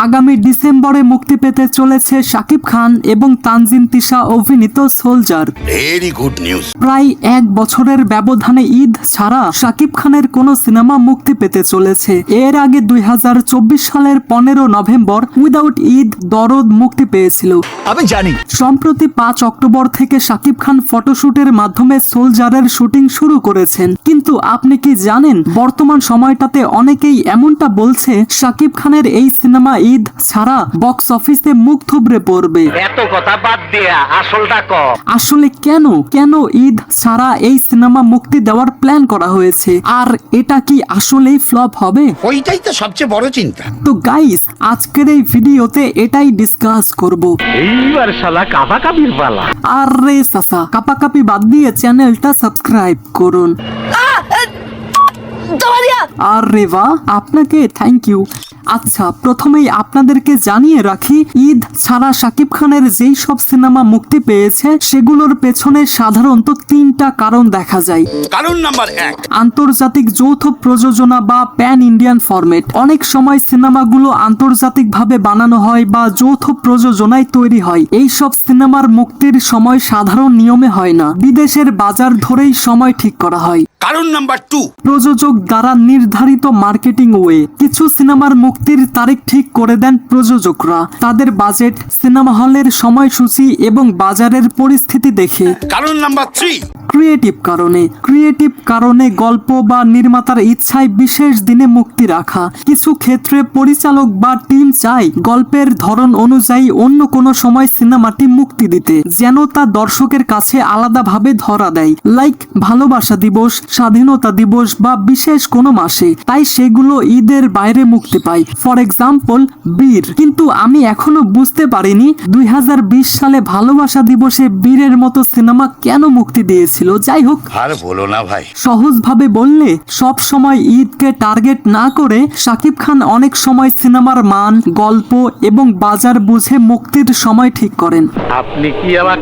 আগামী ডিসেম্বরে মুক্তি পেতে চলেছে শাকিব খান এবং তানজিন তিশা অভিনীত সোলজার। Very good news. প্রায় 1 বছরের ব্যবধানে ঈদ ছাড়া শাকিব খানের কোনো সিনেমা মুক্তি পেতে চলেছে। এর আগে 2024 সালের 15 নভেম্বর উইদাউট ঈদ দরদ মুক্তি পেয়েছিল। আমি জানি। সম্প্রতি 5 অক্টোবর থেকে শাকিব খান ফটোশুটের মাধ্যমে সোলজারের শুটিং শুরু করেছেন। কিন্তু আপনি কি জানেন বর্তমান সময়টাতে অনেকেই এমনটা বলছে শাকিব খানের এই সিনেমা ঈদ ছাড়া বক্স অফিসে মুখ থুবড়ে পড়বে। এত কথা বাদ দিয়া আসলটা ক। আসলে কেন ঈদ ছাড়া এই সিনেমা মুক্তি দেওয়ার প্ল্যান করা হয়েছে, আর এটা কি আসলেই ফ্লপ হবে? ওইটাই তো সবচেয়ে বড় চিন্তা। তো গাইস, আজকের এই ভিডিওতে এটাই ডিসকাস করব। এইবার শালা কাপাকাপির পালা। আরে চাচা, কাপাকাপি বাদ দিয়ে চ্যানেলটা সাবস্ক্রাইব করুন। আরে বাহ, আপনাকে থ্যাংক ইউ। আচ্ছা, প্রথমেই আপনাদেরকে জানিয়ে রাখি, ঈদ ছাড়া শাকিব খানের যেই সব সিনেমা মুক্তি পেয়েছে সেগুলোর পেছনে সাধারণত 3টা কারণ দেখা যায়। কারণ নাম্বার 1, আন্তর্জাতিক যৌথ প্রযোজনা বা প্যান ইন্ডিয়ান ফরম্যাট। অনেক সময় সিনেমাগুলো আন্তর্জাতিকভাবে বানানো হয় বা যৌথ প্রযোজনায় তৈরি হয়। এই সব সিনেমার মুক্তির সময় সাধারণ নিয়মে হয় না, বিদেশের বাজার ধরেই সময় ঠিক করা হয়। কারণ নাম্বার 2, প্রযোজক দ্বারা নির্ধারিত মার্কেটিং ওয়ে। কিছু সিনেমার মুক্তির তারিখ ঠিক করে দেন প্রযোজকরা তাদের বাজেট, সিনেমা হলের সময়সূচি এবং বাজারের পরিস্থিতি দেখে। কারণ নাম্বার 3, ক্রিয়েটিভ কারণে গল্প বা নির্মাতার ইচ্ছায় বিশেষ দিনে মুক্তি রাখা। কিছু ক্ষেত্রে পরিচালক বা টিম চায় গল্পের ধরন অনুযায়ী অন্য কোনো সময় সিনেমাটি মুক্তি দিতে, যেন তা দর্শকের কাছে আলাদাভাবে ধরা দেয়, লাইক ভালোবাসা দিবস, স্বাধীনতা দিবস বা বিশেষ কোনো মাসে। তাই সেগুলো ঈদের বাইরে মুক্তি পায়। ফর এক্সাম্পল বীর। কিন্তু আমি এখনো বুঝতে পারিনি 2020 সালে ভালোবাসা দিবসে বীরের মতো সিনেমা কেন মুক্তি দিয়েছিল। যাই হোক, আর বলো না ভাই। সহজভাবে বললে, সব সময় ঈদকে টার্গেট না করে শাকিব খান অনেক সময় সিনেমার মান, গল্প এবং বাজার বুঝে মুক্তির সময় ঠিক করেন। আপনি কি আমার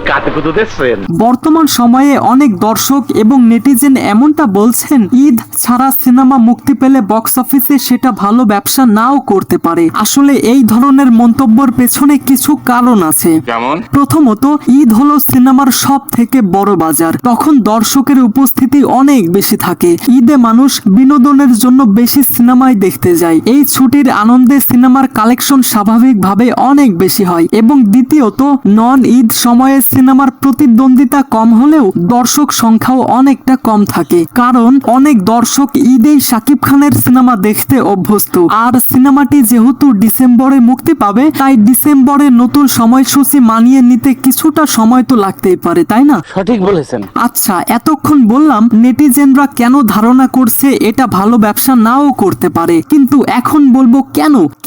কাতুকুতু দেখছেন? বর্তমান সময়ে অনেক দর্শক এবং নেটিজেন এমনটা বলছেন, ঈদ ছাড়া সিনেমা মুক্তি পেলে বক্স অফিসে সেটা ভালো ব্যবসা নাও করতে পারে। আসলে এই ধরনের মন্তব্যের পেছনে কিছু কারণ আছে। যেমন, প্রথমত, ঈদ হলো সিনেমার সব থেকে বড় বাজার। তখন দর্শকের উপস্থিতি অনেক বেশি থাকে। ঈদে মানুষ বিনোদনের জন্য বেশি সিনেমায় দেখতে যায়। এই ছুটির আনন্দে সিনেমার কালেকশন স্বাভাবিকভাবে অনেক বেশি হয়। এবং দ্বিতীয়ত, নন ঈদ সময়ে সিনেমার প্রতিদ্বন্দ্বিতা কম হলেও দর্শক সংখ্যাও অনেকটা কম থাকে, কারণ অনেক দর্শক ঈদেই শাকিব খানের সিনেমা দেখতে অভ্যস্ত। আর সিনেমাটি যেহেতু ডিসেম্বরে মুক্তি পাবে, তাই ডিসেম্বরে নতুন সময়সূচি মানিয়ে নিতে কিছুটা সময় তো লাগতেই পারে, তাই না? সঠিক বলেছেন। আচ্ছা, এতক্ষণ বললাম নেটিজেনরা কেন ধারণা করছে এটা ভালো ব্যবসা নাও করতে পারে, কিন্তু এখন বলবো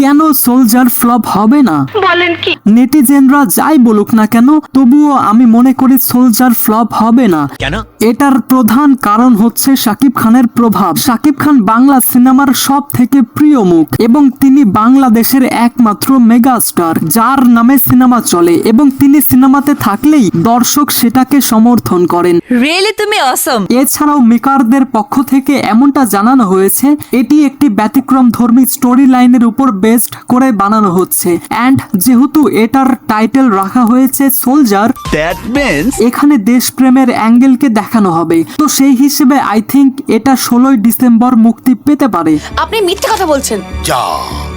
কেন সোলজার ফ্লপ হবে না। বলেন কি? নেটিজেনরা যাই বলুক না কেন, তবুও আমি মনে করি সোলজার ফ্লপ হবে না। কেন? এটার প্রধান কারণ হচ্ছে শাকিব খানের প্রভাব। শাকিব খান বাংলা সিনেমার সব থেকে প্রিয় মুখ এবং তিনি বাংলাদেশের একমাত্র মেগা স্টার যার নামে সিনেমা চলে, এবং তিনি সিনেমাতে থাকলেই দর্শক সেটাকে সমর্থন করেন। রিয়েলি তুমি অসম। এছাড়াও মেকারদের পক্ষ থেকে এমনটা জানানো হয়েছে, এটি একটি ব্যতিক্রম ধর্মী স্টোরি লাইনের উপর বেসড করে বানানো হচ্ছে। অ্যান্ড যেহেতু এটার টাইটেল রাখা হয়েছে সোলজার, দ্যাট মিন্স এখানে দেশপ্রেমের অ্যাঙ্গেলকে দেখানো হবে। তো সেই হিসেবে আই থিঙ্ক এটা 16 ডিসেম্বর মুক্তি পেতে পারে। আপনি মিথ্যে কথা বলছেন। যা,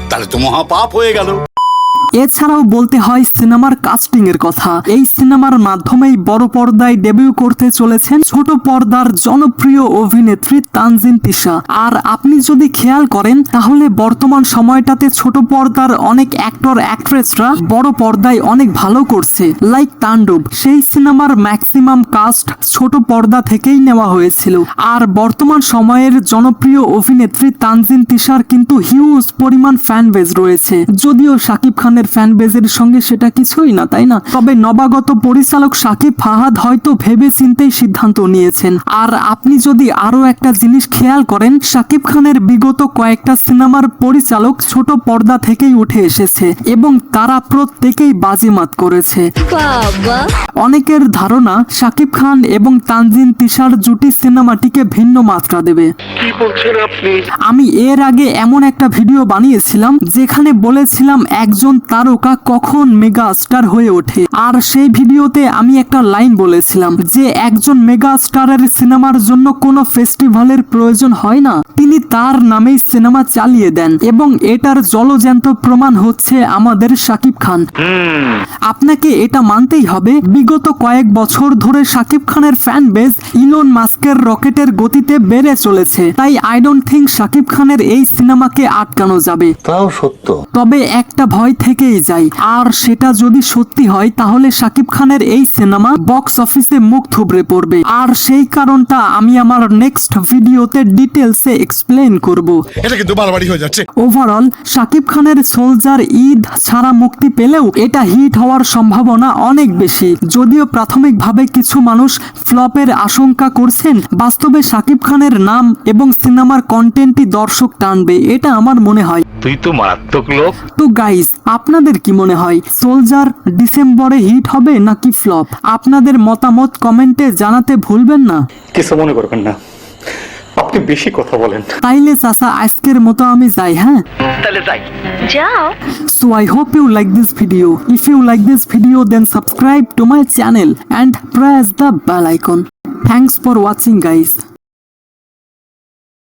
তাহলে তো মহাপাপ হয়ে গেল। এছাড়াও বলতে হয় সিনেমার কাস্টিং এর কথা। এই সিনেমার মাধ্যমেই বড় পর্দায় ডেবিউ করতে চলেছেন ছোট পর্দার জনপ্রিয় অভিনেত্রী তানজিন তিশা। আর আপনি যদি খেয়াল করেন তাহলে বর্তমান সময়টাতে ছোট পর্দার অনেক অ্যাক্টর অ্যাক্ট্রেসরা বড় পর্দায় অনেক ভালো করছে, লাইক তাণ্ডব। সেই সিনেমার ম্যাক্সিমাম কাস্ট ছোট পর্দা থেকেই নেওয়া হয়েছিল। আর বর্তমান সময়ের জনপ্রিয় অভিনেত্রী তানজিন তিশার কিন্তু হিউজ পরিমাণ ফ্যান বেজ রয়েছে, যদিও শাকিব খানের ফ্যান বেজের সঙ্গে সেটা কিছুই না, তাই না? তবে নবাগত পরিচালক শাকিব ফাহাদ হয়তো ভেবে চিন্তেই সিদ্ধান্ত নিয়েছেন। আর আপনি যদি আরো একটা জিনিস খেয়াল করেন, শাকিব খানের বিগত কয়েকটা সিনেমার পরিচালক ছোট পর্দা থেকেই উঠে এসেছে এবং তারা প্রত্যেকেই বাজিমাত করেছে। বাবা অনেকের ধারণা শাকিব খান এবং তানজিন তিশার জুটি সিনেমাটিকে ভিন্ন মাত্রা দেবে। কি বলছেন আপনি? আমি এর আগে এমন একটা ভিডিও বানিয়েছিলাম যেখানে বলেছিলাম একজন তারকা কখন মেগা স্টার হয়ে ওঠে, আর সেই ভিডিওতে আমি একটা লাইন বলেছিলাম যে একজন মেগা স্টারের সিনেমার জন্য কোনো ফেস্টিভ্যালের প্রয়োজন হয় না, তিনি তার নামেই সিনেমা চালিয়ে দেন এবং এটার জলজ্যান্ত প্রমাণ হচ্ছে আমাদের শাকিব খান। আপনাকে এটা মানতেই হবে, বিগত কয়েক বছর ধরে শাকিব খানের ফ্যান বেজ ইলন মাস্কের রকেটের গতিতে বেড়ে চলেছে। তাই আই ডোন্ট থিঙ্ক শাকিব খানের এই সিনেমাকে আটকানো যাবে। তাও সত্য। তবে একটা ভয় থেকেই যায়, আর সেটা যদি সত্যি হয় তাহলে শাকিব খানের এই সিনেমা বক্স অফিসে মুখ থুবড়ে পড়বে, আর সেই কারণটা আমি আমার নেক্সট ভিডিওতে ডিটেলসে এক্সপ্লেন করব। এটা কিন্তু বাড়াবাড়ি হয়ে যাচ্ছে। ওভারঅল শাকিব খানের সোলজার ঈদ ছাড়া মুক্তি পেলেও এটা হিট হওয়ার সম্ভাবনা অনেক বেশি। যদিও প্রাথমিকভাবে কিছু মানুষ ফ্লপের আশঙ্কা করছেন, বাস্তবে শাকিব খানের নাম এবং সিনেমার কন্টেন্টই দর্শক টানবে, এটা আমার মনে হয়। তুই তো মারাত্মক লোক। তো গাইস, আপনাদের কি মনে হয়, সোলজার ডিসেম্বরে হিট হবে নাকি ফ্লপ? আপনাদের মতামত কমেন্টে জানাতে ভুলবেন না। কিছু মনে করবেন না, আপনি বেশি কথা বলেন। তাইলে চাচা আজকের মতো আমি যাই, হ্যাঁ? তাহলে যাই। So I hope you like this video. If you like this video, then subscribe to my channel and press the bell icon. Thanks for watching, guys.